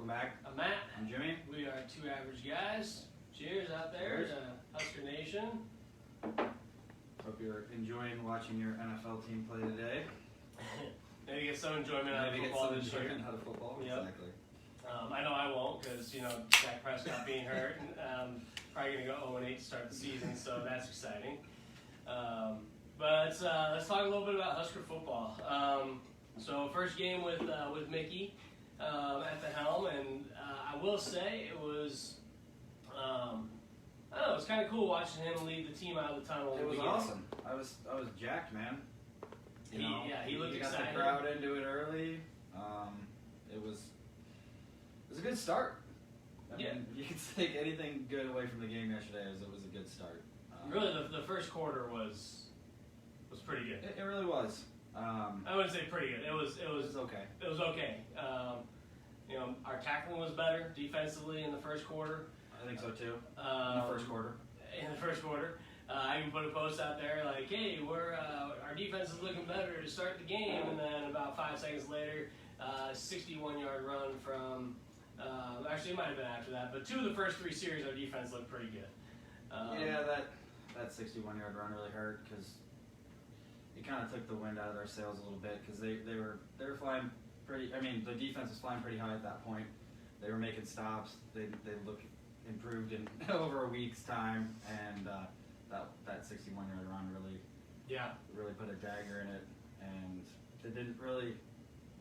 Welcome back. I'm Matt. I'm Jimmy. We are two average guys. Cheers out there Cheers. to Husker Nation. Hope you're enjoying watching your NFL team play today. Maybe get some enjoyment out of Maybe get football some this year. enjoyment out of football. Yep. Exactly. I know I won't because, Dak Prescott being hurt. Probably going to go 0-8 to start the season, so that's exciting. But let's talk a little bit about Husker football. So first game with Mickey at the helm, and I will say it was, I don't know, it was kind of cool watching him lead the team out of the tunnel. It was awesome. I was jacked, man. He looked he excited. got the crowd into it early. It was a good start. I mean, you could take anything good away from the game yesterday as it was a good start. Really, the first quarter was pretty good. It really was. I wouldn't say pretty good. It was okay. It was okay. Our tackling was better defensively in the first quarter. I think so too. In the first quarter. In the first quarter, I even put a post out there like, "Hey, our defense is looking better to start the game," and then about 5 seconds later, 61-yard run from. Actually, it might have been after that, but 2 of the first 3 series, our defense looked pretty good. That 61-yard run really hurt because it kind of took the wind out of their sails a little bit because they were flying pretty. I mean, the defense was flying pretty high at that point. They were making stops. They looked improved in over a week's time, and that 61-yard run really put a dagger in it, and it didn't really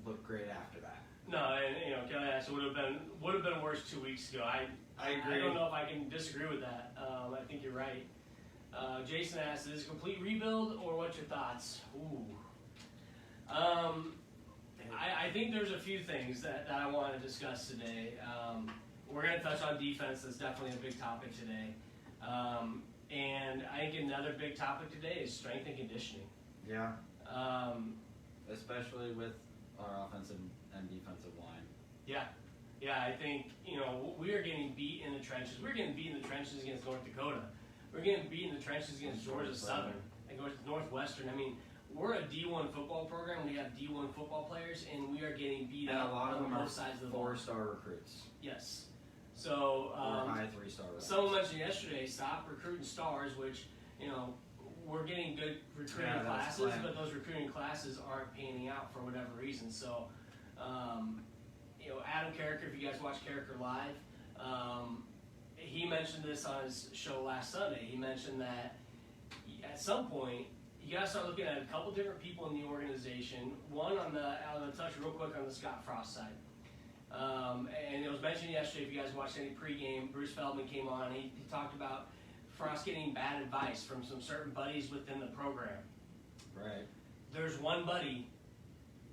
look great after that. No, and Kelly Ashton would have been worse 2 weeks ago. I agree. I don't know if I can disagree with that. I think you're right. Jason asked, "Is it a complete rebuild, or what's your thoughts?" Ooh. I think there's a few things that I want to discuss today. We're going to touch on defense. That's definitely a big topic today. And I think another big topic today is strength and conditioning. Yeah. Especially with our offensive and defensive line. Yeah, I think, we are getting beat in the trenches. We're getting beat in the trenches against North Dakota. We're getting beat in the trenches against Georgia Southern and Northwestern. I mean, we're a D1 football program. We have D1 football players, and we are getting beat and up a lot of on them both are sides of the ball. 4-star recruits. Yes. So, or high 3-star recruits. Someone mentioned yesterday, stop recruiting stars, which, we're getting good recruiting classes, but those recruiting classes aren't panning out for whatever reason. So, Adam Carricker, if you guys watch Carricker Live, he mentioned this on his show last Sunday. He mentioned that at some point, you got to start looking at a couple different people in the organization. One I'm going to touch real quick on the Scott Frost side. And it was mentioned yesterday, if you guys watched any pregame, Bruce Feldman came on. He talked about Frost getting bad advice from some certain buddies within the program. Right. There's one buddy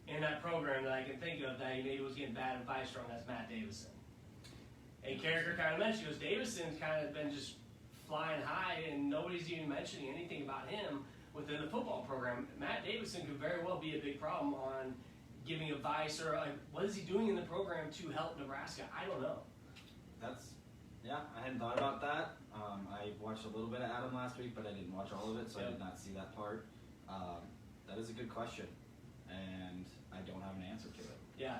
in that program that I can think of that he maybe was getting bad advice from. That's Matt Davison. And Carricker kind of mentioned, he goes, Davison's kind of been just flying high, and nobody's even mentioning anything about him within the football program. Matt Davison could very well be a big problem on giving advice, or what is he doing in the program to help Nebraska? I don't know. I hadn't thought about that. I watched a little bit of Adam last week, but I didn't watch all of it, so I did not see that part. That is a good question, and I don't have an answer to it. Yeah,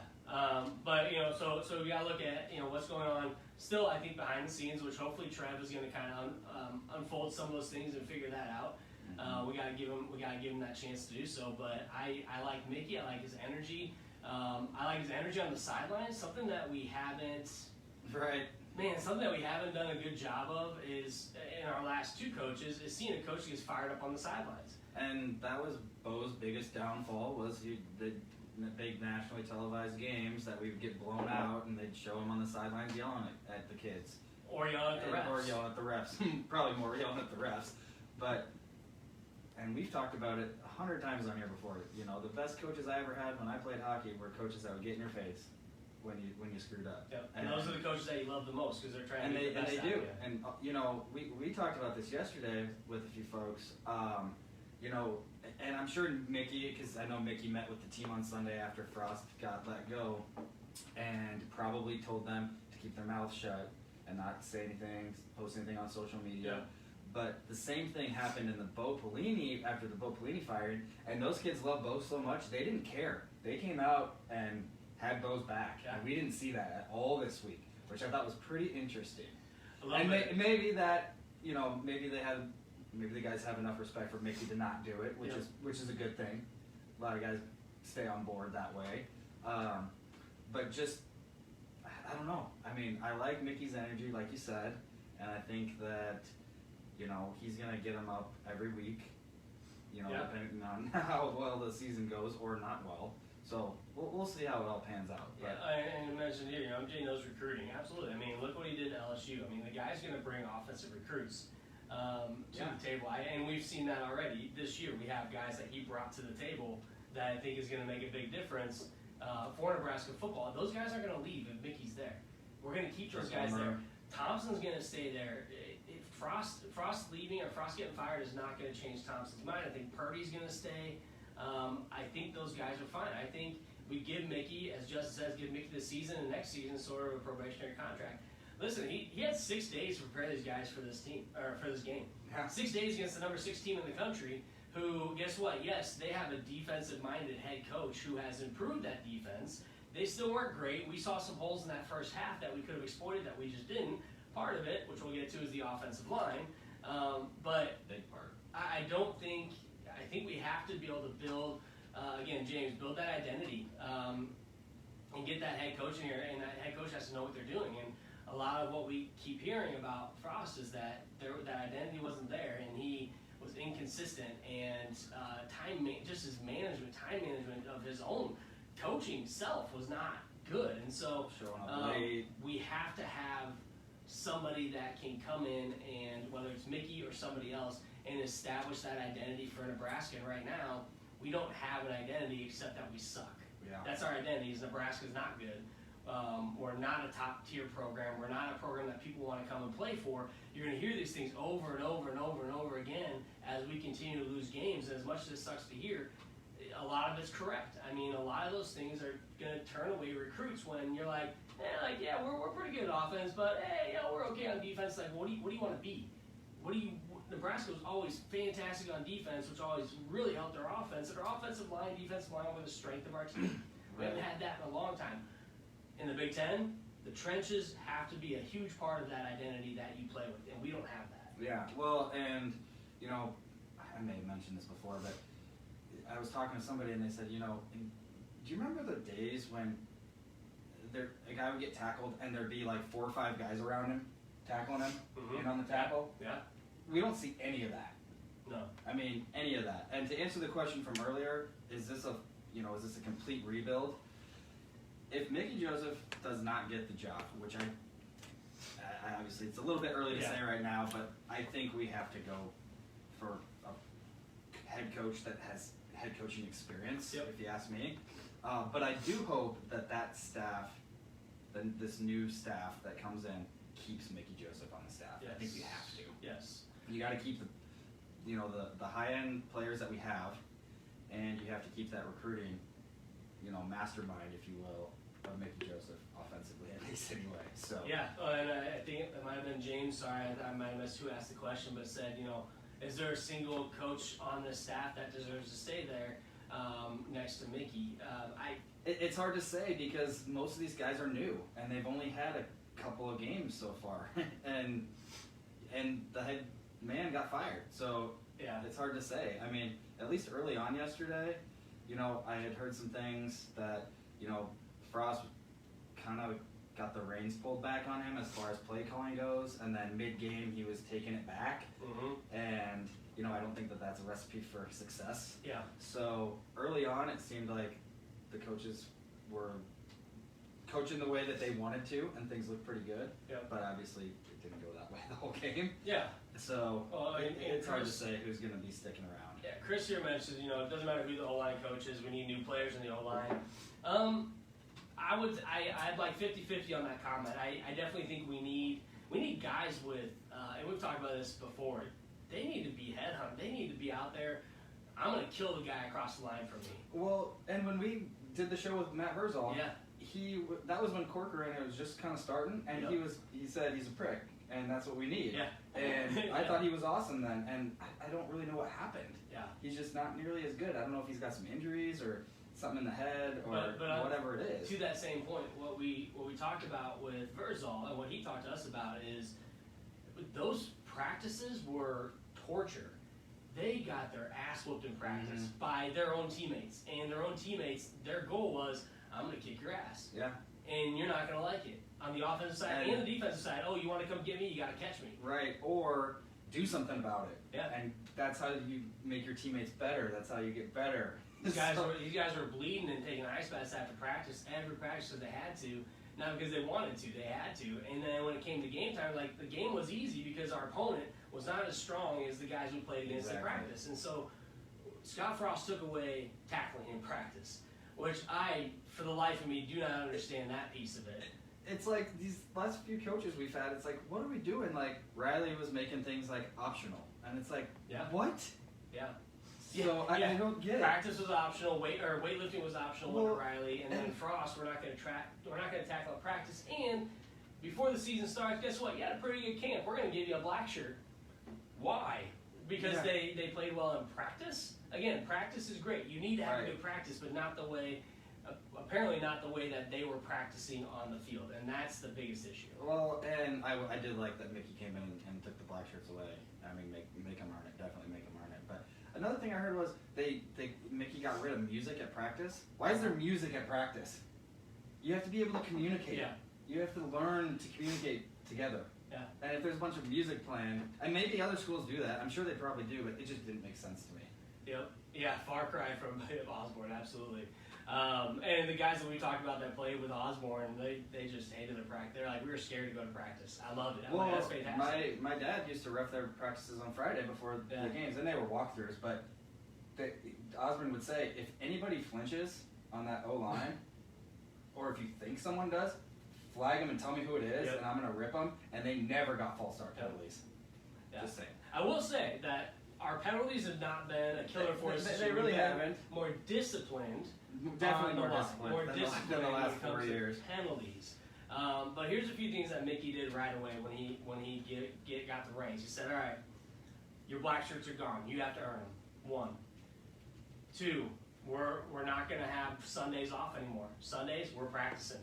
but so we gotta look at what's going on still. I think behind the scenes, which hopefully Trev is going to kind of unfold some of those things and figure that out. We gotta give him that chance to do so. But I like Mickey. I like his energy. I like his energy on the sidelines. Something that we haven't. Right. Man, something that we haven't done a good job of is in our last 2 coaches is seeing a coach get fired up on the sidelines. And that was Bo's biggest downfall was the big nationally televised games that we would get blown out and they'd show him on the sidelines yelling at the kids. Or yelling at the refs. Or yelling at the refs. Probably more yelling at the refs. And we've talked about it 100 times on here before. The best coaches I ever had when I played hockey were coaches that would get in your face when you screwed up. Yep. And those are the coaches that you love the most because they're trying to get the best and they out do. of you. And we talked about this yesterday with a few folks. And I'm sure Mickey, because I know Mickey met with the team on Sunday after Frost got let go, and probably told them to keep their mouths shut and not say anything, post anything on social media. Yeah. But the same thing happened in the Bo Pelini after the Bo Pelini fired, and those kids love Bo so much they didn't care. They came out and had Bo's back. Yeah. And we didn't see that at all this week, which I thought was pretty interesting. And Maybe that, maybe the guys have enough respect for Mickey to not do it, which is a good thing. A lot of guys stay on board that way. But just, I don't know. I mean, I like Mickey's energy, like you said, and I think that, he's going to get them up every week, depending on how well the season goes or not well. So we'll see how it all pans out. But. Yeah, and mentioned here, MJ knows recruiting. Absolutely. I mean, look what he did at LSU. I mean, the guy's going to bring offensive recruits to the table. And we've seen that already. This year, we have guys that he brought to the table that I think is going to make a big difference for Nebraska football. Those guys aren't going to leave if Mickey's there. We're going to keep those guys there. Thompson's going to stay there. If Frost leaving or Frost getting fired is not going to change Thompson's mind. I think Purdy's going to stay. I think those guys are fine. I think we give Mickey, as Justin says, give Mickey the season and next season sort of a probationary contract. Listen, he had 6 days to prepare these guys for this team or for this game. Yeah. 6 days against the number 6 team in the country. Who, guess what? Yes, they have a defensive-minded head coach who has improved that defense. They still weren't great. We saw some holes in that first half that we could have exploited that we just didn't. Part of it, which we'll get to, is the offensive line. But big part. I think we have to be able to build, again, James, build that identity and get that head coach in here. And that head coach has to know what they're doing. And a lot of what we keep hearing about Frost is that that identity wasn't there, and he was inconsistent, and time management of his own coaching self was not good. And so we have to have somebody that can come in and, whether it's Mickey or somebody else, and establish that identity for Nebraska. And right now, we don't have an identity except that we suck. Yeah. That's our identity, is Nebraska's not good. We're not a top-tier program. We're not a program that people want to come and play for. You're going to hear these things over and over and over and over again as we continue to lose games. And as much as this sucks to hear, a lot of it's correct. I mean, a lot of those things are going to turn away recruits when you're like, we're pretty good at offense, but hey, we're okay on defense. Like, what do you want to be? Nebraska was always fantastic on defense, which always really helped our offense. And our defensive line were the strength of our team. We haven't had that in a long time. In the Big Ten, the trenches have to be a huge part of that identity that you play with, and we don't have that. Yeah, well, and, I may have mentioned this before, but I was talking to somebody and they said, do you remember the days when a guy would get tackled and there'd be like 4 or 5 guys around him tackling him in on the tackle? Yeah. We don't see any of that. No. I mean, any of that. And to answer the question from earlier, is this a complete rebuild? If Mickey Joseph does not get the job, which I obviously it's a little bit early to say right now, but I think we have to go for a head coach that has head coaching experience, if you ask me. But I do hope that staff, this new staff that comes in, keeps Mickey Joseph on the staff. Yes. I think you have to. Yes. You got to keep the high-end players that we have, and you have to keep that recruiting, mastermind, if you will, of Mickey Joseph offensively, at least anyway. So yeah, and I think it might have been James. Sorry, I might have missed who asked the question, but said, is there a single coach on the staff that deserves to stay there next to Mickey? It's hard to say because most of these guys are new and they've only had a couple of games so far, and the head man got fired. So it's hard to say. I mean, at least early on yesterday, I had heard some things that Frost kind of got the reins pulled back on him as far as play calling goes, and then mid-game he was taking it back, and I don't think that's a recipe for success. Yeah. So early on it seemed like the coaches were coaching the way that they wanted to, and things looked pretty good. Yeah. But obviously it didn't go that way the whole game. Yeah. So it's hard to say who's going to be sticking around. Yeah, Chris here mentions, it doesn't matter who the O-line coach is, we need new players in the O-line. I'd like 50-50 on that comment. I definitely think we need guys with, and we've talked about this before, they need to be headhunted. They need to be out there. I'm going to kill the guy across the line from me. Well, and when we did the show with Matt Herzog, yeah. That was when Corcoran was just kind of starting, and he said he's a prick, and that's what we need. Yeah. And I thought he was awesome then, and I don't really know what happened. Yeah. He's just not nearly as good. I don't know if he's got some injuries or something in the head or but whatever it is. To that same point, what we talked about with Verzal and what he talked to us about is those practices were torture. They got their ass whooped in practice by their own teammates, and their own teammates, their goal was, I'm going to kick your ass. Yeah. And you're not going to like it. On the offensive side and the defensive side, oh, you want to come get me? You got to catch me. Right, or do something about it. Yeah. And that's how you make your teammates better. That's how you get better. These guys were bleeding and taking ice baths after practice, every practice that they had to. Not because they wanted to, they had to. And then when it came to game time, like, the game was easy because our opponent was not as strong as the guys we played against in practice. And so Scott Frost took away tackling in practice, which I, for the life of me, do not understand that piece of it. It's like these last few coaches we've had, it's like, what are we doing? Like, Riley was making things like optional. And it's like, what? Yeah. So I don't get it. Practice was optional, weightlifting was optional under Riley, and then Frost, we're not going to tackle at practice. And before the season starts, guess what? You had a pretty good camp. We're going to give you a black shirt. Why? Because they played well in practice. Again, practice is great. You need to have a good practice, but not the way, apparently not the way that they were practicing on the field, and that's the biggest issue. Well, and I did like that Mickey came in and took the black shirts away. I mean, make them earn it. Definitely make them earn it. But another thing I heard was Mickey got rid of music at practice. Why is there music at practice? You have to be able to communicate. Yeah. You have to learn to communicate together. Yeah. And if there's a bunch of music playing, and maybe other schools do that, I'm sure they probably do, but it just didn't make sense to me. Yep. Yeah, far cry from Osborne, absolutely. And the guys that we talked about that played with Osborne, they just hated their practice. They're like, we were scared to go to practice. I loved it. Well, that's fantastic. My dad used to ref their practices on Friday before the games, and they were walkthroughs, but Osborne would say, if anybody flinches on that O-line, or if you think someone does, flag them and tell me who it is, and I'm going to rip them, and they never got false start penalties. Just saying. I will say that our penalties have not been a killer for us. They really haven't. More disciplined. Definitely more disciplined. More disciplined than the last 4 years. Penalties. But here's a few things that Mickey did right away when he got the reins. He said, all right, your black shirts are gone. You have to earn them. 1. 2, we're not going to have Sundays off anymore. Sundays, we're practicing.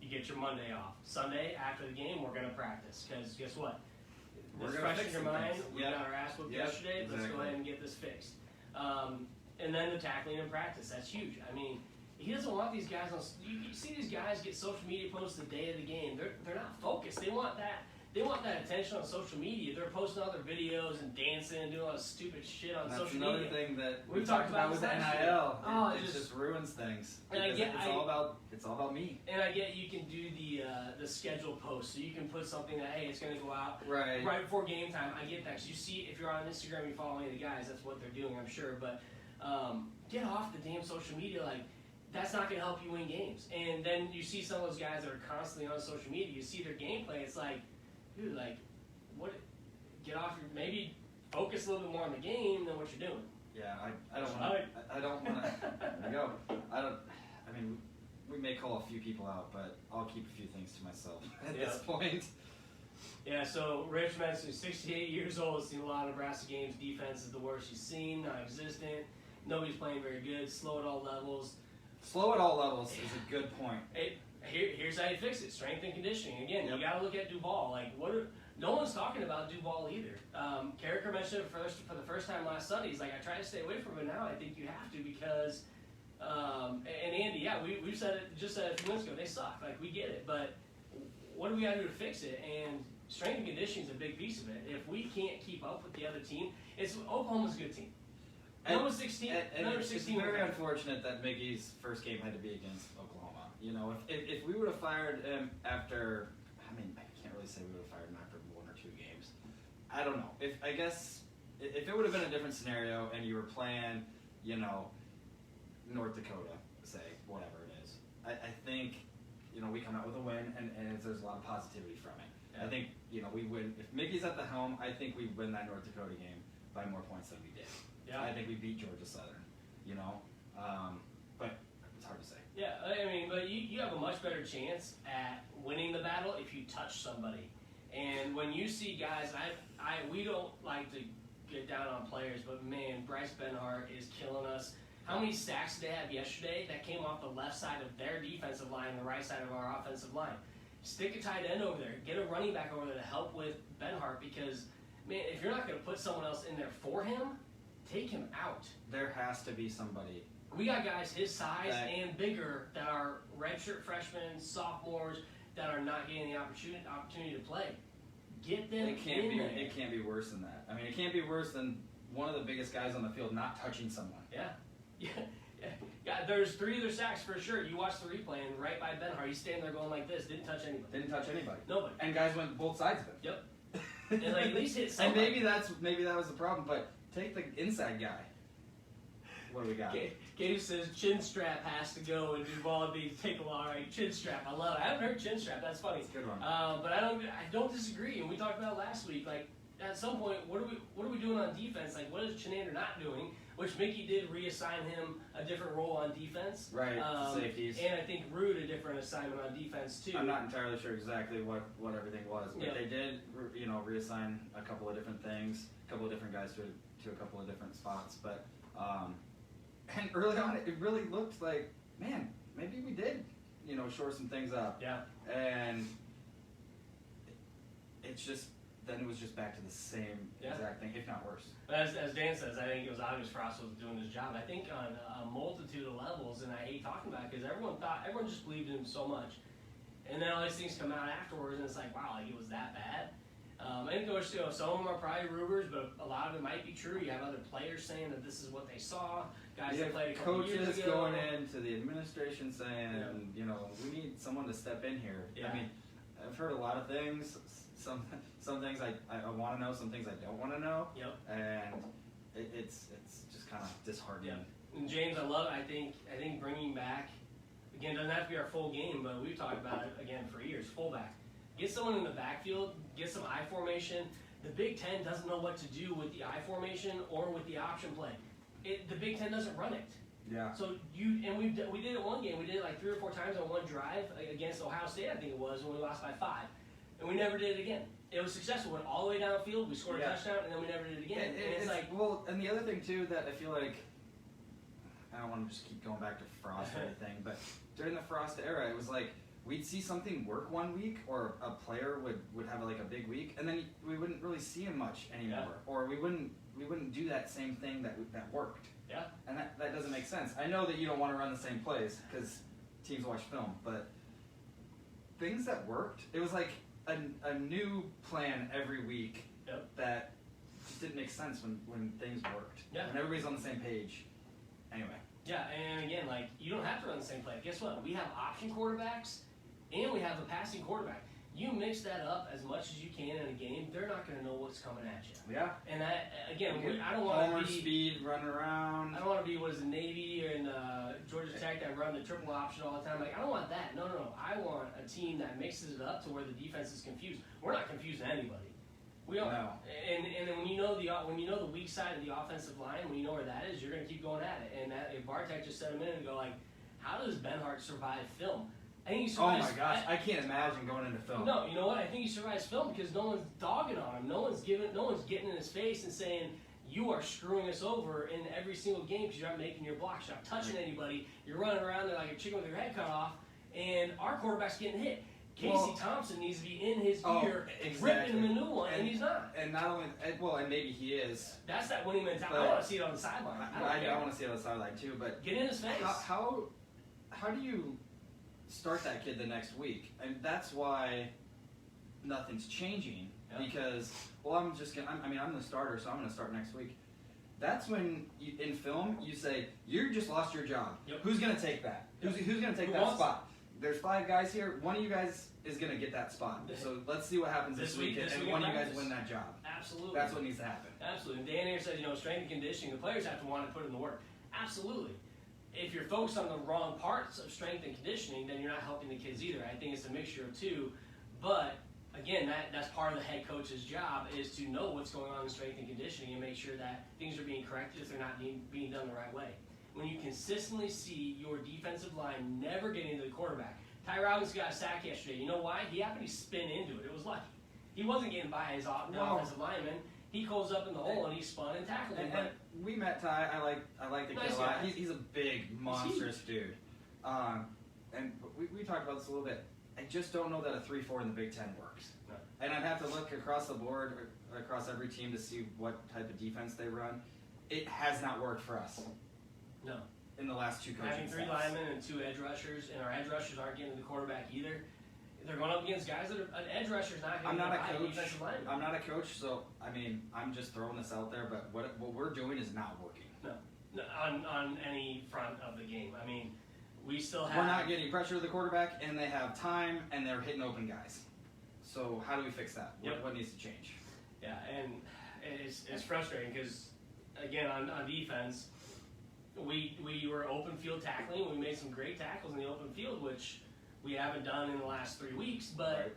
You get your Monday off. Sunday, after the game, we're going to practice. Because guess what? We're It's going to fresh in fix your mind. things. We got our ass whooped yesterday. Exactly. Let's go ahead and get this fixed. And then the tackling in practice. That's huge. I mean, he doesn't want these guys on. You see these guys get social media posts the day of the game. They're not focused. They want that attention on social media. They're posting all their videos and dancing and doing all this stupid shit on social media. That's another thing that we've talked about with NIL. It just ruins things. And it's all about me. And I get you can do the schedule post, so you can put something that, hey, it's going to go out right before game time. I get that. 'Cause you see, if you're on Instagram, you follow any of the guys, that's what they're doing, I'm sure. But get off the damn social media. Like, that's not going to help you win games. And then you see some of those guys that are constantly on social media. You see their gameplay. It's like, dude, like, what? Get off your. Maybe focus a little bit more on the game than what you're doing. Yeah, I don't want. I don't want to. There we go. I mean, we may call a few people out, but I'll keep a few things to myself at this point. Yeah, so Rich mentioned 68 years old, has seen a lot of Nebraska games. Defense is the worst he's seen, non-existent. Nobody's playing very good, slow at all levels. Slow at all levels is a good point. Here's how you fix it: strength and conditioning. Again, you got to look at Duval. Like, no one's talking about Duval either. Carricker mentioned it for the first time last Sunday. He's like, I try to stay away from it now. I think you have to because, and Andy, we've said it just a few minutes ago. They suck. Like, we get it, but what do we got to do to fix it? And strength and conditioning is a big piece of it. If we can't keep up with the other team, Oklahoma's a good team. Number 16. It's very unfortunate that Mickey's first game had to be against Oklahoma. You know, if we would have fired him after, I mean, I can't really say we would have fired him after 1 or 2 games. I don't know. If it would have been a different scenario and you were playing, you know, North Dakota, say, whatever it is, I think, you know, we come out with a win and there's a lot of positivity from it. Yeah. I think, you know, we win. If Mickey's at the helm, I think we win that North Dakota game by more points than we did. Yeah. I think we beat Georgia Southern, you know, but it's hard to say. Yeah, I mean, but you have a much better chance at winning the battle if you touch somebody. And when you see guys, we don't like to get down on players, but man, Bryce Benhart is killing us. How many sacks did they have yesterday that came off the left side of their defensive line and the right side of our offensive line? Stick a tight end over there. Get a running back over there to help with Benhart because, man, if you're not going to put someone else in there for him, take him out. There has to be somebody. We got guys his size and bigger that are redshirt freshmen, sophomores, that are not getting the opportunity to play. Get them in there. It can't be worse than that. I mean, it can't be worse than one of the biggest guys on the field not touching someone. Yeah, there's 3 other sacks for sure. You watch the replay, and right by Benhart, he's standing there going like this, didn't touch anybody. Nobody. And guys went both sides of him. Yep. And like at least hit somebody. And maybe that was the problem, but take the inside guy. What do we got? Gabe says chin strap has to go, and Duval needs to take a lot. Right, chin strap. I love it. I haven't heard chin strap. That's funny. It's a good one. But I don't disagree. And we talked about it last week. Like at some point, what are we doing on defense? Like what is Chenander not doing? Which Mickey did reassign him a different role on defense. Right. Safeties. And I think Rude a different assignment on defense too. I'm not entirely sure exactly what everything was, but they did reassign a couple of different things, a couple of different guys to a couple of different spots, but. And early on, it really looked like, man, maybe we did, shore some things up. Yeah. And it's just, then it was just back to the same exact thing, if not worse. But as Dan says, I think it was obvious Frost was doing his job. I think on a multitude of levels, and I hate talking about it because everyone just believed in him so much. And then all these things come out afterwards, and it's like, wow, like it was that bad. And of course, some of them are probably rumors, but a lot of it might be true. You have other players saying that this is what they saw. Guys that played a couple years coaches ago. going into the administration saying, we need someone to step in here. Yeah. I mean, I've heard a lot of things. Some things I want to know, some things I don't want to know. Yep. And it's just kind of disheartening. Yeah. And James, I love it. I think bringing back, again, doesn't have to be our full game, but we've talked about it again for years. Fullback. Get someone in the backfield, get some I formation. The Big Ten doesn't know what to do with the I formation or with the option play. The Big Ten doesn't run it. Yeah. So we did it one game. We did it like 3 or 4 times on one drive against Ohio State, I think it was, when we lost by 5. And we never did it again. It was successful. Went all the way downfield. We scored a touchdown, and then we never did it again. And it's like, well, and the other thing too that I feel like, I don't want to just keep going back to Frost or anything, but during the Frost era, it was like we'd see something work one week, or a player would have like a big week, and then we wouldn't really see him much anymore, or we wouldn't do that same thing that worked. Yeah. And that doesn't make sense. I know that you don't want to run the same plays because teams watch film, but things that worked, it was like a new plan every week that just didn't make sense when things worked. Yeah. When everybody's on the same page. Anyway. Yeah, and again, like, you don't have to run the same play. Guess what? We have option quarterbacks, and we have a passing quarterback. You mix that up as much as you can in a game, they're not going to know what's coming at you. Yeah. And that, again, I don't want to be speed, run around. I don't want to be the Navy or in Georgia Tech that run the triple option all the time. Like, I don't want that. No. I want a team that mixes it up to where the defense is confused. We're not confusing anybody. We are. No. And then when you know the weak side of the offensive line, when you know where that is, you're going to keep going at it. And if Bartek just said a minute ago, like, how does Benhart survive film? I think he survives. Oh my gosh, I can't imagine going into film. No, you know what? I think he survives film because no one's dogging on him. No one's getting in his face and saying, you are screwing us over in every single game because you're not making your blocks, you're not touching anybody, you're running around there like a chicken with your head cut off, and our quarterback's getting hit. Casey Thompson needs to be in his ear, ripping him a new one, and he's not. And not only, and maybe he is. That's that winning mentality. I want to see it on the sideline. I want to see it on the sideline too, but get in his face. How do you start that kid the next week? And that's why nothing's changing, because, I'm the starter, so I'm going to start next week. That's when, in film, you say, you just lost your job. Yep. Who's going to take that? Who's going to take that spot? There's 5 guys here. One of you guys is going to get that spot. So let's see what happens this week, and one of you guys win that job. Absolutely. That's what needs to happen. Absolutely. And Dan here says, strength and conditioning, the players have to want to put in the work. Absolutely. If you're focused on the wrong parts of strength and conditioning, then you're not helping the kids either. I think it's a mixture of two. But, again, that's part of the head coach's job, is to know what's going on in strength and conditioning and make sure that things are being corrected if they're not being done the right way. When you consistently see your defensive line never getting to the quarterback. Ty Robbins got a sack yesterday. You know why? He happened to spin into it. It was lucky. He wasn't getting by his offensive lineman. He goes up in the hole and he spun and tackled him. we met Ty. I like the kid Nice a lot. guy. He's a big, monstrous dude. And we talked about this a little bit. I just don't know that a 3-4 in the Big Ten works. No. And I'd have to look across the board, across every team to see what type of defense they run. It has not worked for us. No. In the last 2 coaching Having 3 staffs. linemen and 2 edge rushers, and our edge rushers aren't getting to the quarterback either. They're going up against guys that are an edge rusher's not I'm getting not to a the coach. defensive lineman. I'm not a coach, so I mean, I'm just throwing this out there. But what we're doing is not working. No, on any front of the game. I mean, we still have. We're not getting pressure to the quarterback, and they have time, and they're hitting open guys. So how do we fix that? Yep. What needs to change? Yeah, and it's frustrating because, again, on defense, we were open field tackling. We made some great tackles in the open field, which we haven't done in the last 3 weeks. But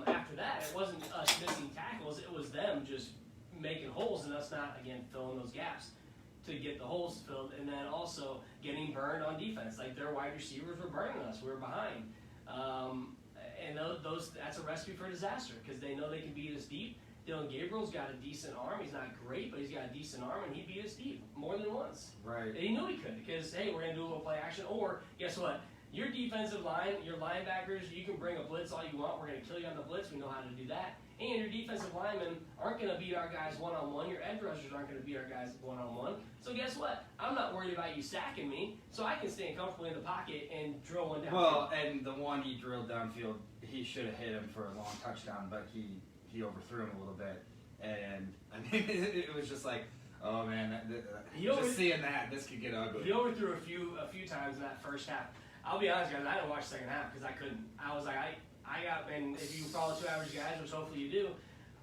after that, it wasn't us missing tackles. It was them just making holes and us not, again, filling those gaps to get the holes filled. And then also getting burned on defense. Like, their wide receivers were burning us. We were behind. And that's a recipe for disaster because they know they can beat us deep. Dylan Gabriel's got a decent arm. He's not great, but he's got a decent arm, and he beat us deep more than once. Right. And he knew he could because, hey, we're going to do a little play action. Or, guess what? Your defensive line, your linebackers, you can bring a blitz all you want. We're going to kill you on the blitz. We know how to do that. And your defensive linemen aren't going to beat our guys one-on-one. Your edge rushers aren't going to beat our guys one-on-one. So guess what? I'm not worried about you sacking me, so I can stand comfortably in the pocket and drill one down. Well, and the one he drilled downfield, he should have hit him for a long touchdown, but he overthrew him a little bit. And I mean, it was just like, oh man, seeing that, this could get ugly. He overthrew a few times in that first half. I'll be honest, guys, I didn't watch the second half because I couldn't. I was like, I got, and if you follow 2 Average Guys, which hopefully you do,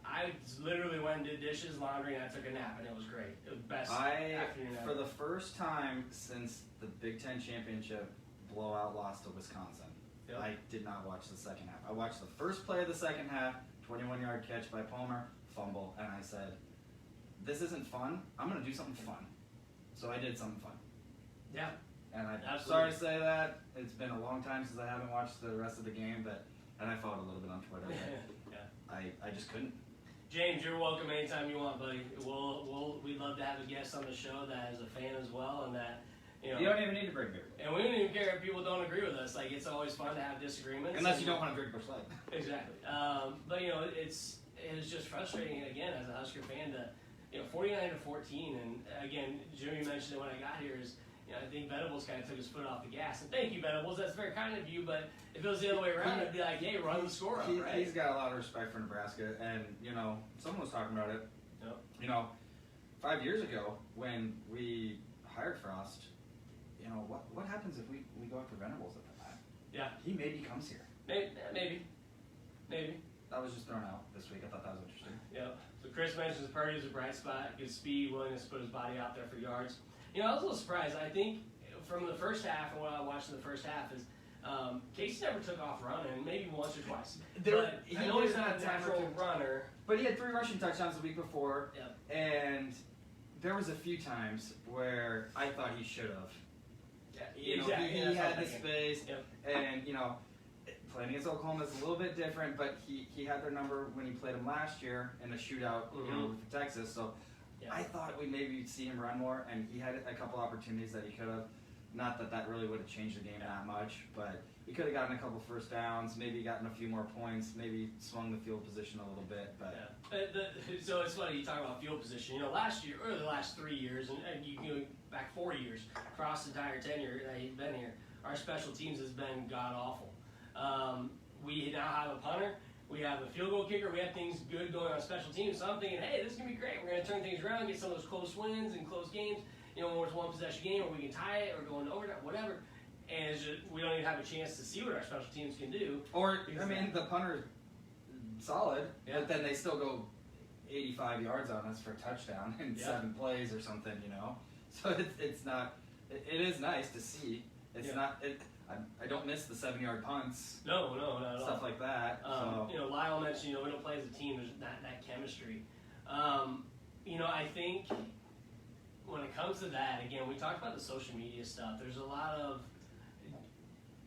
I literally went and did dishes, laundry, and I took a nap, and it was great. It was the best afternoon ever. For the first time since the Big Ten championship blowout loss to Wisconsin, Yep. I did not watch the second half. I watched the first play of the second half, 21-yard catch by Palmer, fumble, and I said, this isn't fun. I'm going to do something fun. So I did something fun. Yeah. And I'm Absolutely. sorry to say that. It's been a long time since I haven't watched the rest of the game, and I followed a little bit on Twitter. Yeah. I just couldn't. James, you're welcome anytime you want, buddy. We'd love to have a guest on the show that is a fan as well, and that You don't even need to bring beer. And we don't even care if people don't agree with us. Like, it's always fun to have disagreements. Unless you don't want to drink Busch Light. Exactly. But it's just frustrating again as a Husker fan to 49-14, and again, Jimmy mentioned it when I got here is. I think Venables kind of took his foot off the gas. And thank you, Venables. That's very kind of you. But if it was the other way around, I'd be like, hey, run the score up, right? He's got a lot of respect for Nebraska. And, someone was talking about it. Yep. 5 years ago when we hired Frost, what happens if we go after Venables at the time? Yeah. He maybe comes here. Maybe. That was just thrown out this week. I thought that was interesting. Yep. So Chris mentions Purdy is a bright spot. Good speed, willingness to put his body out there for yards. I was a little surprised. I think from the first half and what I watched in the first half is Casey never took off running, maybe once or twice. I know he's not a natural runner. But he had 3 rushing touchdowns the week before. Yep. And there was a few times where I thought he should have. Yeah, exactly. He had the space. Yep. And, playing against Oklahoma is a little bit different, but he had their number when he played them last year in a shootout for Texas. So Yeah. I thought we'd maybe see him run more, and he had a couple opportunities that he could have. Not that really would have changed the game that much, but he could have gotten a couple first downs, maybe gotten a few more points, maybe swung the field position a little bit. But so it's funny you talk about field position. Last year or the last 3 years, and you go back 4 years across the entire tenure that he's been here, our special teams has been god awful. We now have a punter. We have a field goal kicker. We have things good going on special teams. So I'm thinking, hey, this is going to be great. We're going to turn things around, get some of those close wins and close games. When it's one possession game, or we can tie it, or go into overtime, whatever. And it's just, we don't even have a chance to see what our special teams can do. The punter's solid, but then they still go 85 yards on us for a touchdown in 7 plays or something, So it's not. It is nice to see. It's not. I don't miss the 7-yard punts. No, not at all. Stuff like that. Lyle mentioned, we don't play as a team. There's that chemistry. I think when it comes to that, again, we talked about the social media stuff. There's a lot of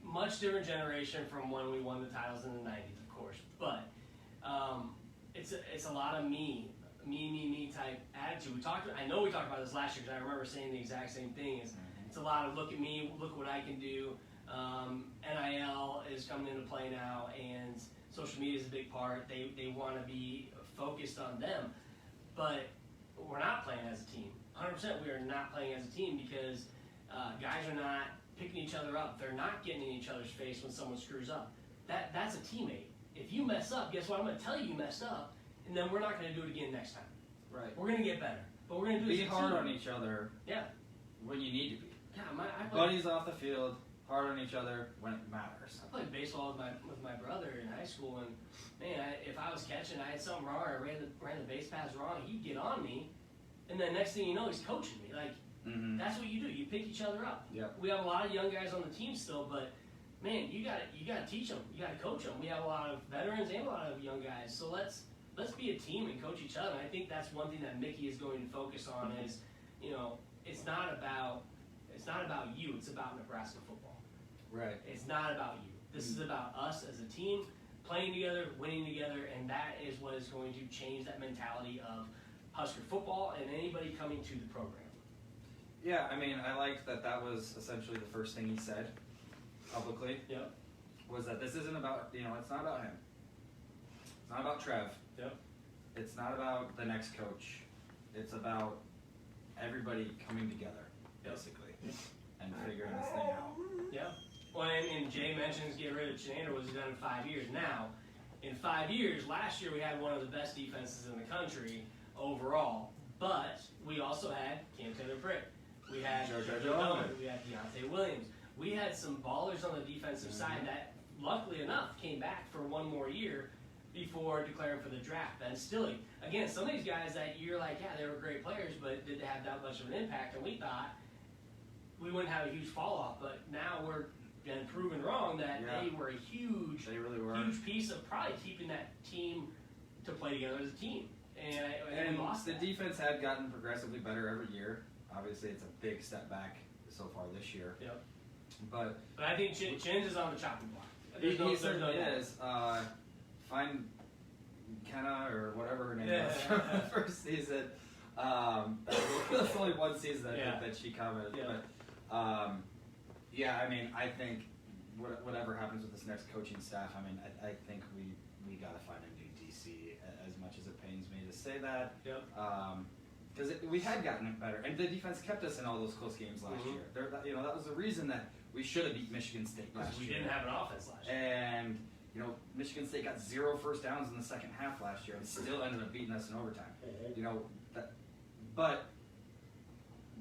much different generation from when we won the titles in the 90s, of course. But it's a lot of me me type attitude. I know we talked about this last year because I remember saying the exact same thing. It's a lot of look at me, look what I can do. NIL is coming into play now, and social media is a big part. They want to be focused on them, but we're not playing as a team. 100% we are not playing as a team because guys are not picking each other up. They're not getting in each other's face when someone screws up. That's a teammate. If you mess up, guess what? I'm going to tell you messed up, and then we're not going to do it again next time. Right. We're going to get better, but we're going to do it Be as a hard team. on each other. Yeah. When you need to be. Yeah. I played, Buddies off the field, hard on each other when it matters. I played baseball with my brother in high school, and man, if I was catching, I had something wrong, or I ran the base paths wrong, he'd get on me, and then next thing you know, he's coaching me. Like, that's what you do. You pick each other up. Yep. We have a lot of young guys on the team still, but man, you got to teach them. You got to coach them. We have a lot of veterans and a lot of young guys. So let's be a team and coach each other. And I think that's one thing that Mickey is going to focus on is, it's not about you. It's about Nebraska football. Right. It's not about you. This is about us as a team playing together, winning together, and that is what is going to change that mentality of Husker football and anybody coming to the program. Yeah, I mean, I liked that was essentially the first thing he said publicly. Yep. Was that this isn't about, it's not about him. It's not about Trev. Yep. It's not about the next coach. It's about everybody coming together, basically, and figuring this thing out. Yeah. Well, and Jay mentions get rid of Chenander was done in 5 years. Now, in 5 years, last year we had one of the best defenses in the country overall, but we also had Cam Taylor-Britt. We had Joe Doman. We had Deontay Williams. We had some ballers on the defensive side that, luckily enough, came back for one more year before declaring for the draft. Ben Stilley. Again, some of these guys that you're like, yeah, they were great players, but did they have that much of an impact? And we thought we wouldn't have a huge fall off, but now we're been proven wrong that they were a huge, huge piece of probably keeping that team to play together as a team. And we lost the defense had gotten progressively better every year. Obviously, it's a big step back so far this year. Yep. But I think Chins is on the chopping block. He certainly is. Find Kenna or whatever her name was from the first season. That's only one season that she commented. Yeah. But I mean, I think whatever happens with this next coaching staff, I mean, I think we got to find a new DC. As much as it pains me to say that. Yep. Because we had gotten it better, and the defense kept us in all those close games last year. That was the reason that we should have beat Michigan State last year. We didn't have an offense last year. And Michigan State got 0 first downs in the second half last year, and still ended up beating us in overtime. But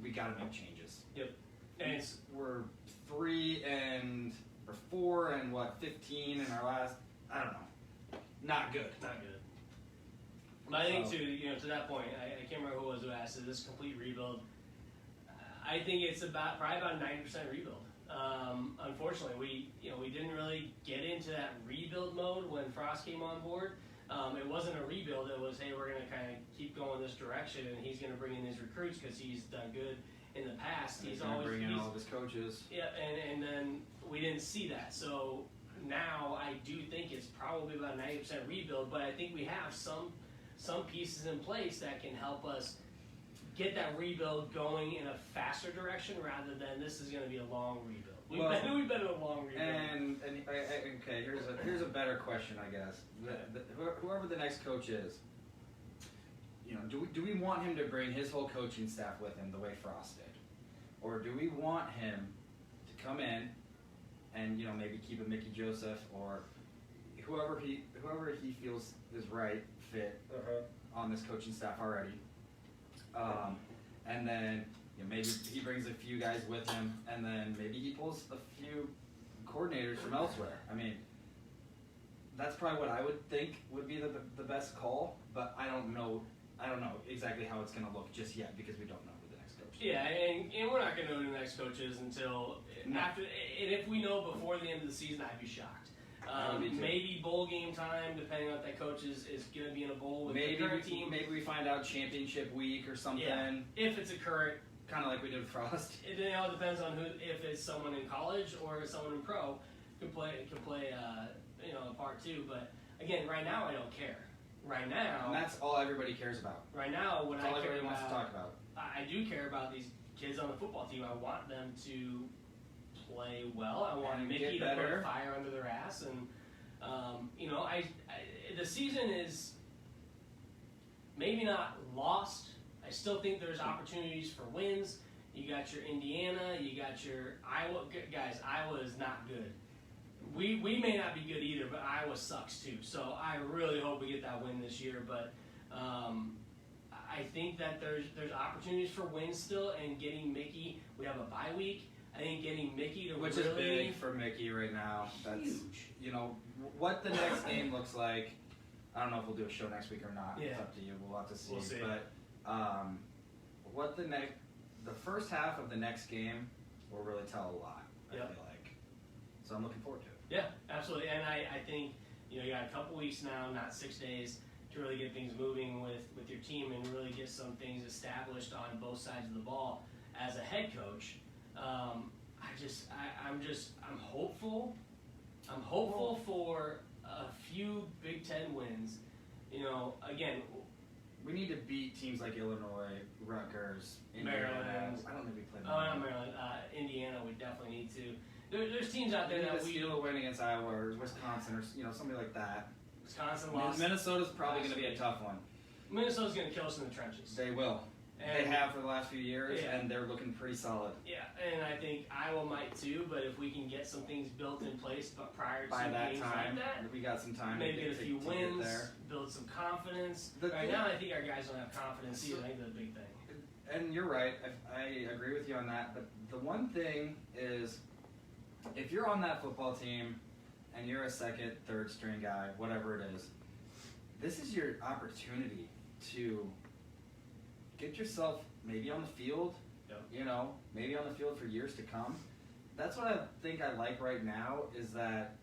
we got to make changes. Yep. And we're 4 and 15 in our last. I don't know. Not good. Not good. But I think to that point, I can't remember who it was who asked, is this complete rebuild? I think it's probably about 90% rebuild. Unfortunately, we didn't really get into that rebuild mode when Frost came on board. It wasn't a rebuild. It was, hey, we're going to kind of keep going this direction, and he's going to bring in these recruits because he's done good in the past. He's always bringing in all of his coaches. Yeah, and then we didn't see that. So now I do think it's probably about 90% rebuild, but I think we have some pieces in place that can help us get that rebuild going in a faster direction rather than this is going to be a long rebuild. We've been in a long rebuild. And okay, here's a better question, I guess. Whoever the next coach is, do we want him to bring his whole coaching staff with him the way Frost did, or do we want him to come in and maybe keep a Mickey Joseph or whoever he feels is right fit on this coaching staff already, and then maybe he brings a few guys with him, and then maybe he pulls a few coordinators from elsewhere. I mean, that's probably what I would think would be the best call, but I don't know exactly how it's going to look just yet because we don't know who the next coach is. Yeah, and we're not going to know who the next coach is until after. And if we know before the end of the season, I'd be shocked. Maybe bowl game time, depending on if that coach is going to be in a bowl with the current team. Maybe we find out championship week or something. Yeah, if it's a current. Kind of like we did with Frost. It all depends on if it's someone in college or someone in pro can play a part too. But again, right now I don't care. right now, And that's all everybody cares about. right now, what That's all I care everybody wants to about, talk about. I do care about these kids on the football team. I want them to play well. I want And Mickey get to put better. a fire under their ass, and the season is maybe not lost. I still think there's opportunities for wins. You got your Indiana, you got your Iowa. Guys, Iowa is not good. We may not be good either, but Iowa sucks too. So I really hope we get that win this year. But I think that there's opportunities for wins still, and getting Mickey. We have a bye week. I think getting Mickey to Which really is big for Mickey right now. That's huge. What the next game looks like. I don't know if we'll do a show next week or not. Yeah. It's up to you. We'll have to see. We'll see. But what the first half of the next game will really tell a lot. I Yep. feel like. So I'm looking forward to it. Yeah, absolutely. And I think you got a couple weeks now, not 6 days, to really get things moving with your team and really get some things established on both sides of the ball. As a head coach, I'm hopeful. I'm hopeful for a few Big Ten wins. Again, We need to beat teams like Illinois, Rutgers, Indiana. Maryland. I don't think we played not Maryland, Indiana. We definitely need to. There's teams out there We need that to steal a win against Iowa or Wisconsin or somebody like that. Wisconsin lost. Minnesota's probably last going to be a week. tough one. Minnesota's going to kill us in the trenches. They will. They And- have for the last few years, Yeah. and they're looking pretty solid. Yeah, and I think Iowa might too, but if we can get some things built in place but prior to By that games time, like that, we got some time maybe to get a few to wins, get there. build some confidence. The Right thing- now, I think our guys don't have confidence either. I think that's a big thing. And you're right. I agree with you on that. But the one thing is, if you're on that football team and you're a second, third string guy, whatever it is, this is your opportunity to get yourself maybe on the field. Yep. Maybe on the field for years to come. That's what I think I like right now is that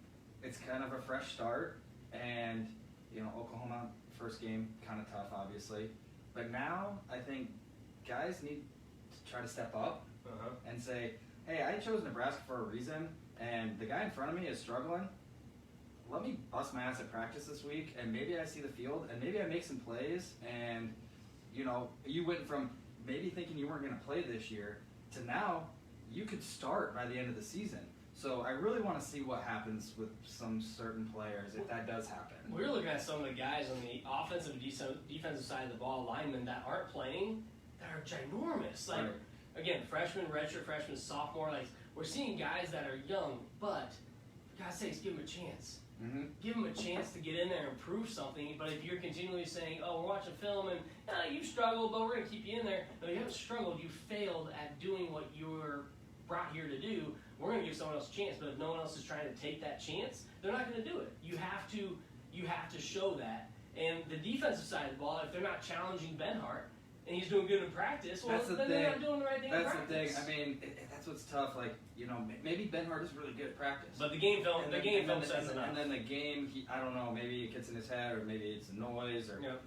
it's kind of a fresh start, and Oklahoma first game kind of tough, obviously, but now I think guys need to try to step up and say, hey, I chose Nebraska for a reason, and the guy in front of me is struggling. Let me bust my ass at practice this week, and maybe I see the field, and maybe I make some plays, and you went from maybe thinking you weren't going to play this year to now you could start by the end of the season. So I really want to see what happens with some certain players if that does happen. We're looking at some of the guys on the offensive and defensive side of the ball, linemen that aren't playing, that are ginormous. Like, Right. again, freshman, redshirt freshman, sophomore. Like, we're seeing guys that are young, but for God's sakes, give them a chance. Mm-hmm. Give them a chance to get in there and prove something. But if you're continually saying, "Oh, we're watching film and you struggled, but we're going to keep you in there," no, you haven't struggled. You failed at doing what you were brought here to do. We're going to give someone else a chance. But if no one else is trying to take that chance, they're not going to do it. You have to show that. And the defensive side of the ball, if they're not challenging Benhart and he's doing good in practice, well, then they're not doing the right thing in That's practice. the thing. I mean, that's what's tough. Like, maybe Benhart is really good at practice. But the game film, And the then- game and film then- says and, enough. and then the game, I don't know, maybe it gets in his head, or maybe it's a noise, or Yep.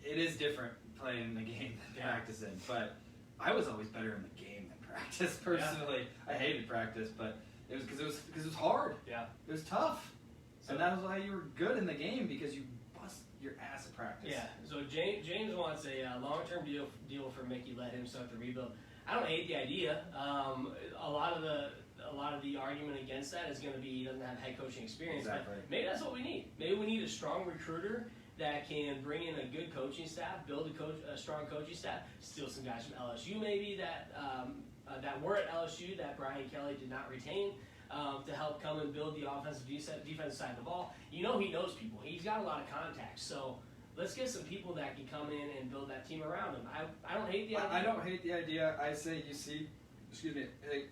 it is different playing the game than Yeah. practicing. But I was always better in the game than practice. Personally, I hated practice, but it was because it was hard. Yeah. It was tough, So- and that was why you were good in the game, because you bust your ass at practice. Yeah. So James wants a long-term deal for Mickey. Let him start the rebuild. I don't hate the idea. A lot of the argument against that is going to be he doesn't have head coaching experience. Exactly. But maybe that's what we need. Maybe we need a strong recruiter that can bring in a good coaching staff, build a strong coaching staff, steal some guys from LSU maybe that were at LSU that Brian Kelly did not retain. To help come and build the offensive defensive side of the ball. He knows people. He's got a lot of contacts. So let's get some people that can come in and build that team around him. I don't hate the idea. I don't hate the idea. I say you see,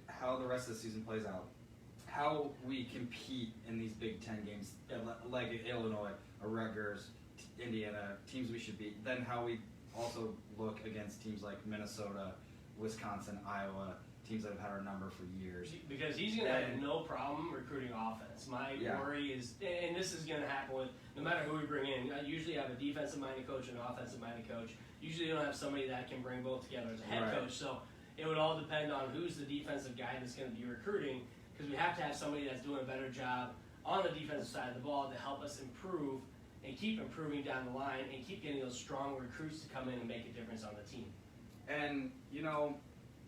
how the rest of the season plays out. How we compete in these Big Ten games, like Illinois, or Rutgers, Indiana, teams we should beat. Then how we also look against teams like Minnesota, Wisconsin, Iowa, teams that have had our number for years. Because he's going to have no problem recruiting offense. My worry is, and this is going to happen with no matter who we bring in. I usually have a defensive-minded coach and an offensive-minded coach. Usually you don't have somebody that can bring both together as a head Right. coach. So it would all depend on who's the defensive guy that's going to be recruiting, because we have to have somebody that's doing a better job on the defensive side of the ball to help us improve and keep improving down the line and keep getting those strong recruits to come in and make a difference on the team. And,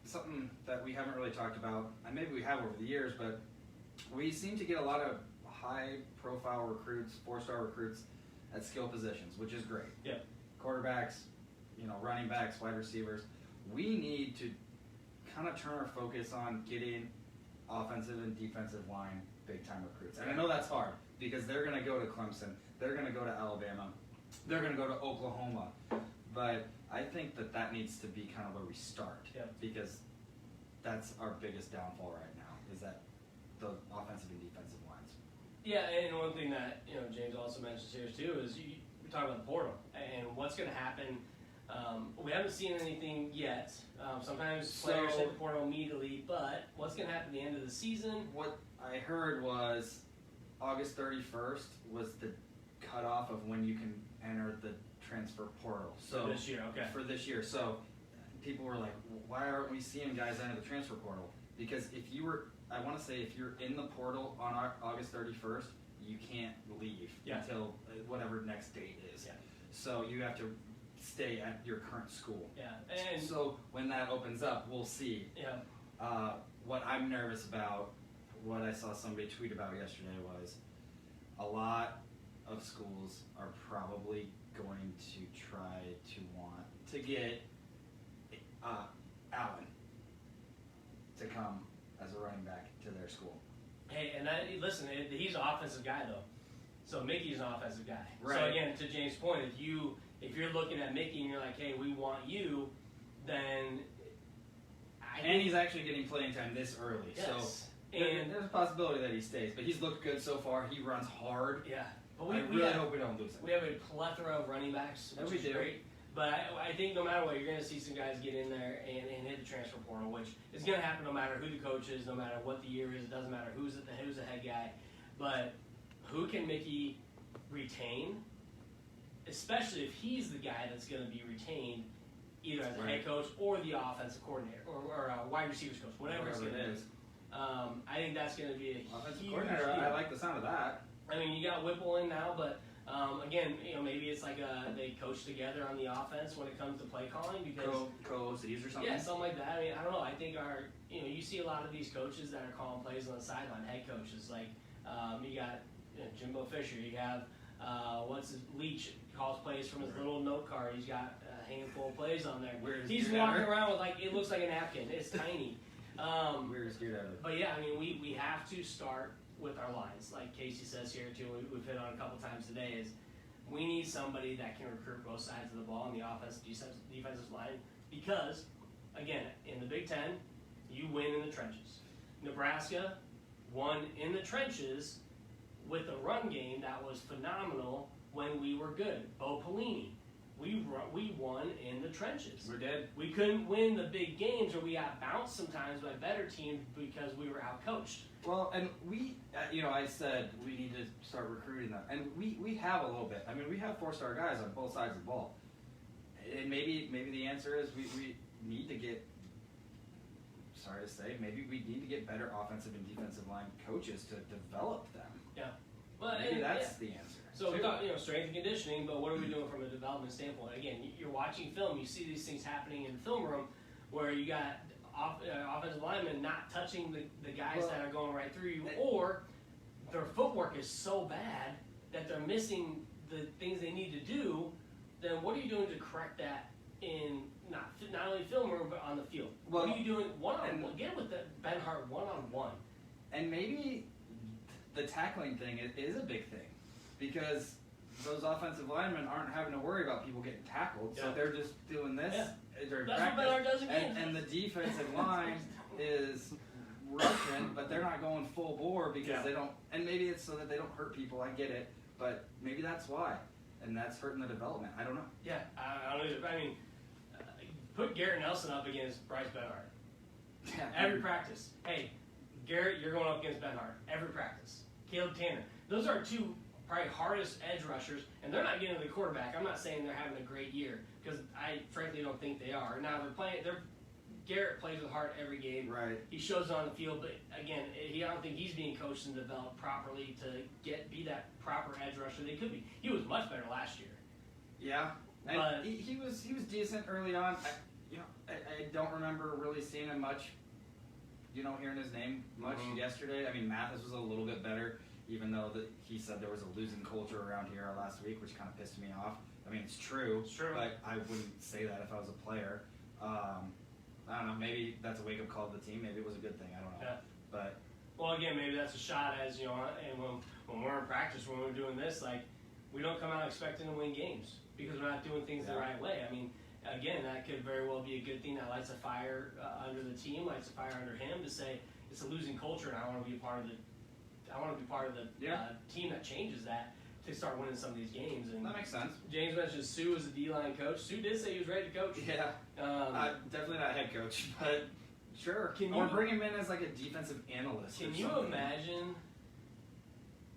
something that we haven't really talked about, and maybe we have over the years, but we seem to get a lot of high-profile recruits, 4-star recruits at skill positions, which is great. Yeah. Quarterbacks, running backs, wide receivers. We need to kind of turn our focus on getting offensive and defensive line big-time recruits. And I know that's hard because they're going to go to Clemson, they're going to go to Alabama, they're going to go to Oklahoma. But I think that needs to be kind of where we start because that's our biggest downfall right now is that the offensive and defensive lines. Yeah, and one thing that James also mentions here too is we talk about the portal and what's going to happen. We haven't seen anything yet. Sometimes players hit the portal immediately, but what's going to happen at the end of the season? What I heard was August 31st was the cutoff of when you can enter the transfer portal. So for this year, okay. For this year. So people were like, why aren't we seeing guys enter the transfer portal? Because if you're in the portal on August 31st, you can't leave until whatever next date is. Yeah. So you have to stay at your current school. Yeah. And so when that opens up, we'll see. Yeah. What I'm nervous about, what I saw somebody tweet about yesterday was a lot of schools are probably going to try to want to get Allen to come as a running back to their school. Hey, and listen, he's an offensive guy though. So Mickey's an offensive guy. Right. So again, to James' point, if you're looking at Mickey and you're like, hey, we want you, then he's actually getting playing time this early. Yes. So there's a possibility that he stays. But he's looked good so far. He runs hard. Yeah. But I really hope we don't lose him. We have a plethora of running backs, which is great. But I think no matter what, you're going to see some guys get in there and hit the transfer portal, which is going to happen no matter who the coach is, no matter what the year is. It doesn't matter who's the head guy. But who can Mickey retain, especially if he's the guy that's going to be retained either as a head coach or the offensive coordinator or wide receivers coach, whatever it's going to be. I think that's going to be a offensive huge coordinator. deal. I like the sound of that. I mean, you got Whipple in now, but again, maybe it's like they coach together on the offense when it comes to play calling because co-OCs or something. Yeah, something like that. I mean, I don't know. I think you see a lot of these coaches that are calling plays on the sideline, head coaches. Like you got Jimbo Fisher. You have Leach calls plays from his little note card. He's got a handful of plays on there. He's walking around with it looks like a napkin. It's tiny. But yeah, I mean, we have to start with our lines, like Casey says here too. We've hit on a couple times today. Is we need somebody that can recruit both sides of the ball on the offensive defensive line because, again, in the Big Ten, you win in the trenches. Nebraska won in the trenches with a run game that was phenomenal when we were good. Bo Pelini. We won in the trenches. We did. We couldn't win the big games, or we got bounced sometimes by better teams because we were outcoached. Well, and we, I said we need to start recruiting them, and we have a little bit. I mean, we have 4-star guys on both sides of the ball, and maybe the answer is we need to get. Sorry to say, maybe we need to get better offensive and defensive line coaches to develop them. Yeah, but maybe that's the answer. So we talk, strength and conditioning, but what are we doing from a development standpoint? Again, you're watching film, you see these things happening in the film room where you got offensive linemen not touching the guys that are going right through you, or their footwork is so bad that they're missing the things they need to do. Then what are you doing to correct that in not only film room but on the field? What are you doing one-on-one? Get with Ben Hart one-on-one. And maybe the tackling thing is a big thing. Because those offensive linemen aren't having to worry about people getting tackled, so they're just doing this during That's practice. what Bernard does again. And the defensive line is rushing, but they're not going full bore because they don't. And maybe it's so that they don't hurt people. I get it, but maybe that's why, and that's hurting the development. I don't know. Yeah, I mean, put Garrett Nelson up against Bryce Benhart. Yeah. Every practice. Hey, Garrett, you're going up against Benhart. Every practice. Caleb Tanner. Those are two probably hardest edge rushers, and they're not getting to the quarterback. I'm not saying they're having a great year because I frankly don't think they are. Now they're Garrett plays with heart every game. Right. He shows it on the field, but again, I don't think he's being coached and developed properly to be that proper edge rusher they could be. He was much better last year. Yeah, and But he was decent early on. I don't remember really seeing him much. Hearing his name much yesterday. I mean, Mathis was a little bit better, even though he said there was a losing culture around here last week, which kind of pissed me off. I mean, it's true. It's true. But I wouldn't say that if I was a player. I don't know. Maybe that's a wake-up call to the team. Maybe it was a good thing. I don't know. Yeah. But well, again, maybe that's a shot as and when we're in practice, when we're doing this, like we don't come out expecting to win games because we're not doing things the right way. I mean, again, that could very well be a good thing that lights a fire under the team, lights a fire under him to say it's a losing culture, and I want to be a part of the team that changes that to start winning some of these games. And that makes sense. James mentioned Sue as a D-line coach. Sue did say he was ready to coach. Yeah. Definitely not head coach, but sure. Or bring him in as like a defensive analyst. Can you imagine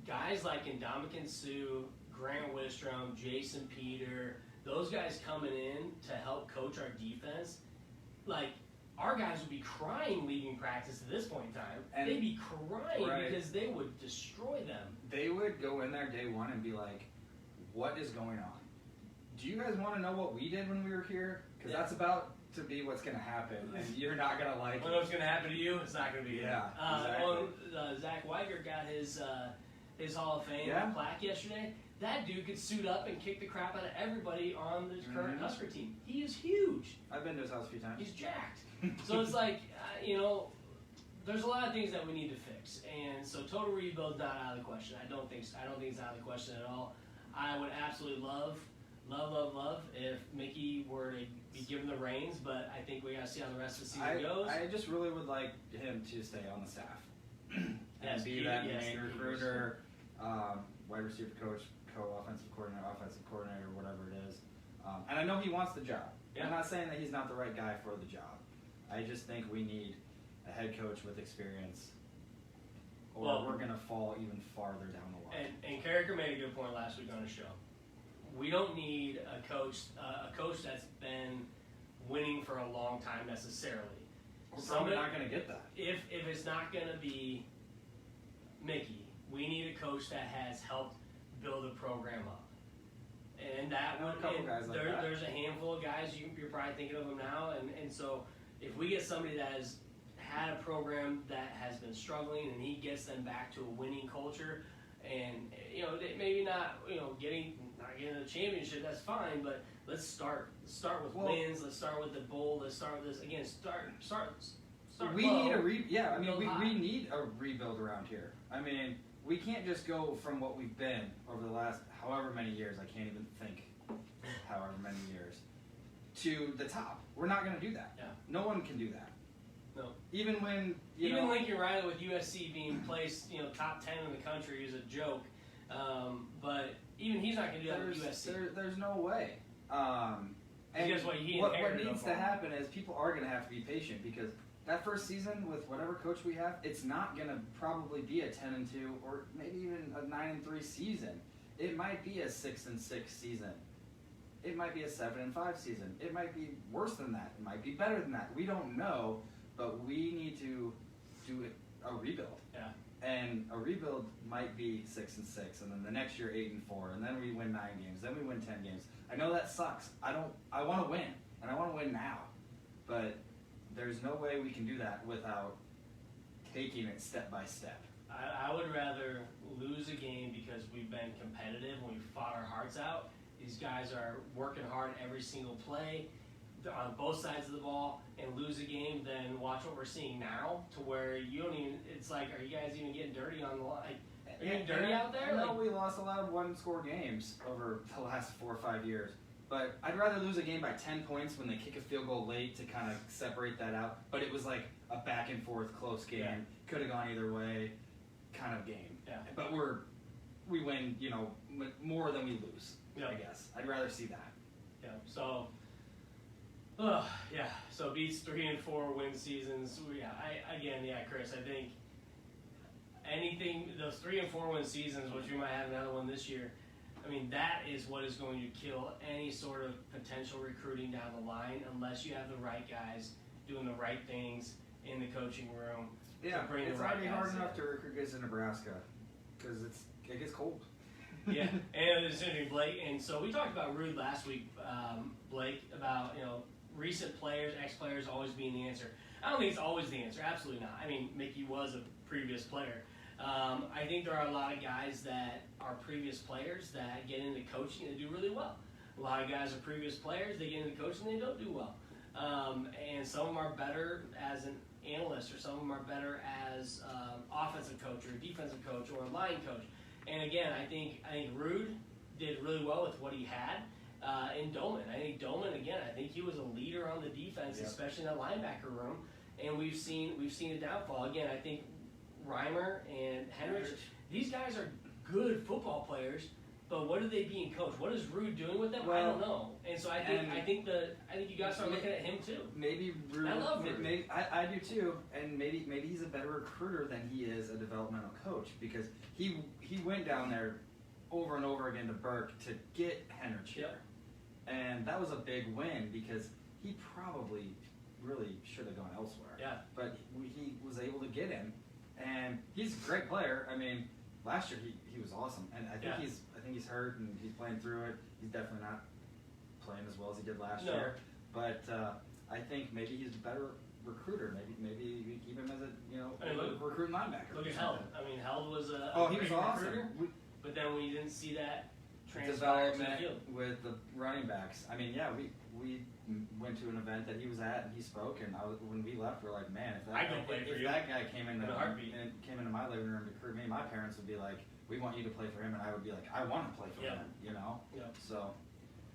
guys like Ndamukong Suh, Grant Wistrom, Jason Peter, those guys coming in to help coach our defense? Like, our guys would be crying leaving practice at this point in time. And they'd be crying because they would destroy them. They would go in there day one and be like, what is going on? Do you guys want to know what we did when we were here? Because that's about to be what's going to happen, and you're not going to like it. What's going to happen to you? It's not going to be good. Exactly. Zach Weigert got his Hall of Fame plaque yesterday. That dude could suit up and kick the crap out of everybody on the current Husker team. He is huge. I've been to his house a few times. He's jacked. So it's like, there's a lot of things that we need to fix, and so total rebuild's not out of the question. I don't think it's out of the question at all. I would absolutely love if Mickey were to be given the reins, but I think we got to see how the rest of the season goes. I just really would like him to stay on the staff and be that main recruiter, wide receiver coach, offensive coordinator, whatever it is. And I know he wants the job. Yeah. I'm not saying that he's not the right guy for the job. I just think we need a head coach with experience, or we're going to fall even farther down the line. And Carricker made a good point last week on the show. We don't need a coach that's been winning for a long time necessarily. We're probably not going to get that. If it's not going to be Mickey, we need a coach that has helped build a program up. And there's a handful of guys, you're probably thinking of them now, and so if we get somebody that has had a program that has been struggling and he gets them back to a winning culture, and maybe not getting the championship, that's fine, but let's start with wins, let's start with the bowl, let's start with this again, start we low, need we need a rebuild around here. I mean, we can't just go from what we've been over the last however many years, I can't even think however many years, to the top. We're not going to do that. Yeah. No one can do that. No. Even when Lincoln Riley with USC being placed top 10 in the country is a joke, but even he's not going to do that with USC. There's no way. And what needs to happen is people are going to have to be patient, because that first season with whatever coach we have, it's not going to probably be a 10-2 or maybe even a 9-3 season. It might be a 6-6 season. It might be a 7-5 season. It might be worse than that. It might be better than that. We don't know, but we need to do a rebuild. Yeah. And a rebuild might be 6-6, and then the next year 8-4, and then we win 9 games, then we win 10 games. I know that sucks. I want to win, and I want to win now, but there's no way we can do that without taking it step by step. I would rather lose a game because we've been competitive and we've fought our hearts out. These guys are working hard every single play on both sides of the ball, and lose a game than watch what we're seeing now, to where you don't even, it's like, are you guys even getting dirty on the line? Are you getting dirty out there? I know we lost a lot of one-score games over the last 4 or 5 years. But I'd rather lose a game by 10 points when they kick a field goal late to kind of separate that out. But it was like a back and forth close game. Yeah. Could have gone either way kind of game. Yeah. But we win, more than we lose, I guess. I'd rather see that. Yeah. So, So beats 3 and 4 win seasons. Chris, I think those 3 and 4 win seasons, which we might have another one this year, I mean, that is what is going to kill any sort of potential recruiting down the line, unless you have the right guys doing the right things in the coaching room. Yeah, to bring it's the right already guys hard in. enough to recruit kids in Nebraska because it gets cold. Yeah, and it's interesting, Blake. And so we talked about Rude last week, Blake, about recent players, ex-players always being the answer. I don't think it's always the answer. Absolutely not. I mean, Mickey was a previous player. I think there are a lot of guys that are previous players that get into coaching and do really well. A lot of guys are previous players. They get into coaching and they don't do well. And some of them are better as an analyst, or some of them are better as offensive coach or defensive coach or a line coach. And again, I think Rude did really well with what he had in Dolman. I think Dolman, again, I think he was a leader on the defense, especially in the linebacker room. And we've seen a downfall. Again, I think Reimer and Henrich, these guys are good football players, but what are they being coached? What is Rude doing with them? I don't know. And so I think you guys start looking at him too. Maybe Rude. I love Rude. I do too, and maybe he's a better recruiter than he is a developmental coach, because he went down there over and over again to Burke to get Henrich here, and that was a big win because he probably really should have gone elsewhere. Yeah. But he was able to get him, and he's a great player. I mean, last year he was awesome, and I think he's hurt and he's playing through it. He's definitely not playing as well as he did last year. But I think maybe he's a better recruiter. Maybe you keep him as a recruiting linebacker. Look at Held. I mean, Held was a he was awesome. recruiter, but then we didn't see that transfer to development the field. with the running backs. I mean, we went to an event that he was at and he spoke, and when we left, we're like, man, if that guy came in and came into my living room to recruit me, my parents would be like, we want you to play for him, and I would be like, I want to play for him, So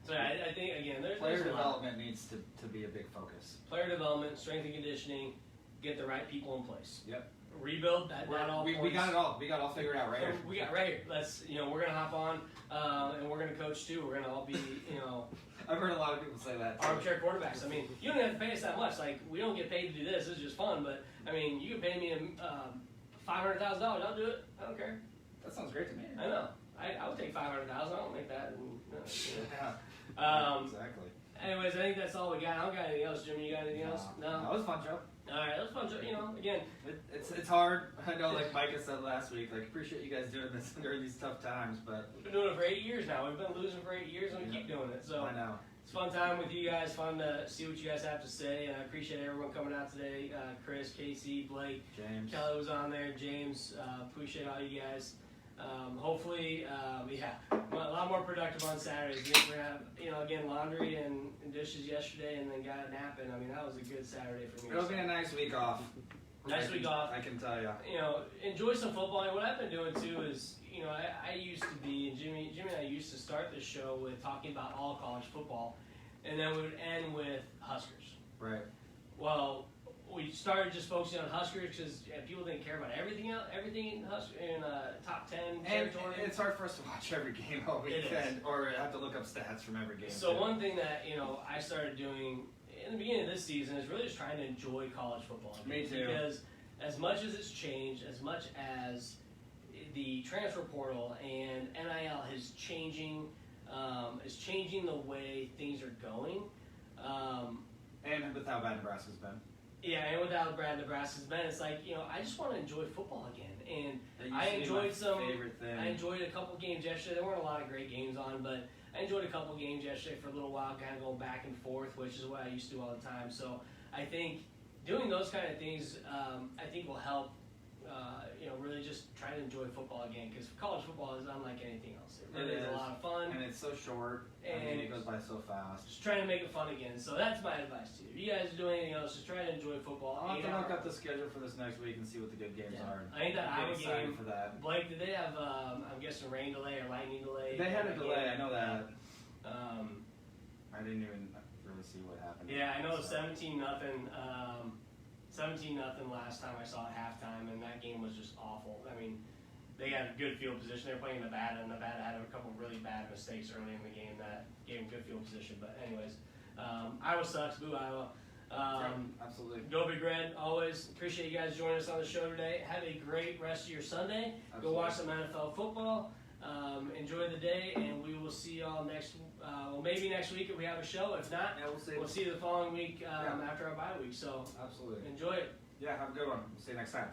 I think, again, there's player development needs to be a big focus. Player development, strength and conditioning, get the right people in place. Yep. Rebuild that all. We got it all. We got it all figured out right here. We got right here. Let's we're gonna hop on, and we're gonna coach too. We're gonna all be I've heard a lot of people say that too. Armchair quarterbacks. I mean, you don't have to pay us that much. Like, we don't get paid to do this. This is just fun. But I mean, you can pay me $500,000. I'll do it. I don't care. That sounds great to me. I know. I would take $500,000. I don't make that. Exactly. Anyways, I think that's all we got. I don't got anything else. Jimmy, you got anything else? No. That was a fun, Joe. All right, that was fun. Again, it's hard. I know, like Micah said last week, like, appreciate you guys doing this during these tough times, but we've been doing it for 8 years now. We've been losing for 8 years, and we keep doing it. So I know. It's a fun time with you guys. Fun to see what you guys have to say, and I appreciate everyone coming out today. Chris, Casey, Blake, James, Kelly was on there. James, appreciate all you guys. Hopefully, a lot more productive on Saturdays. We're gonna have, again, laundry and dishes yesterday, and then got a nap in. I mean, that was a good Saturday for me. It'll be a nice week off. Nice week off. I can tell you. Enjoy some football. And what I've been doing too is, I used to be, and Jimmy and I used to start this show with talking about all college football, and then we would end with Huskers. Right. Well, we started just focusing on Huskers because people didn't care about everything else, everything in top 10 territory. And it's hard for us to watch every game all weekend, or have to look up stats from every game. So one thing that I started doing in the beginning of this season is really just trying to enjoy college football. Me too. Because as much as it's changed, as much as the transfer portal and NIL is changing the way things are going. And with how bad Nebraska's been. Yeah, and without Brad Nebraska's been, it's like, I just want to enjoy football again. And I enjoyed I enjoyed a couple games yesterday. There weren't a lot of great games on, but I enjoyed a couple games yesterday for a little while, kind of going back and forth, which is what I used to do all the time. So I think doing those kind of things, I think will help, really just try to enjoy football again, because college football is unlike anything else. It really is a lot of fun. And it's so short, and it goes by so fast. Just trying to make it fun again. So that's my advice to you. If you guys do anything else, just try to enjoy football. I'll have to look up the schedule for this next week and see what the good games are. I think that Iowa game for that. Blake, did they have, I'm guessing, rain delay or lightning delay? They had a delay, I know that. I didn't even really see what happened. Yeah, I know 17-0. 17-0 last time I saw at halftime, and that game was just awful. I mean, they had a good field position. They were playing Nevada, and Nevada had a couple of really bad mistakes early in the game that gave them good field position. But anyways, Iowa sucks. Boo, Iowa. Absolutely. Go Big Red, always. Appreciate you guys joining us on the show today. Have a great rest of your Sunday. Absolutely. Go watch some NFL football. Enjoy the day, and we will see y'all next maybe next week if we have a show. If not, Yeah, we'll see. we'll see you the following week Yeah. after our bye week. So Absolutely. enjoy it. Yeah, have a good one. We'll see you next time.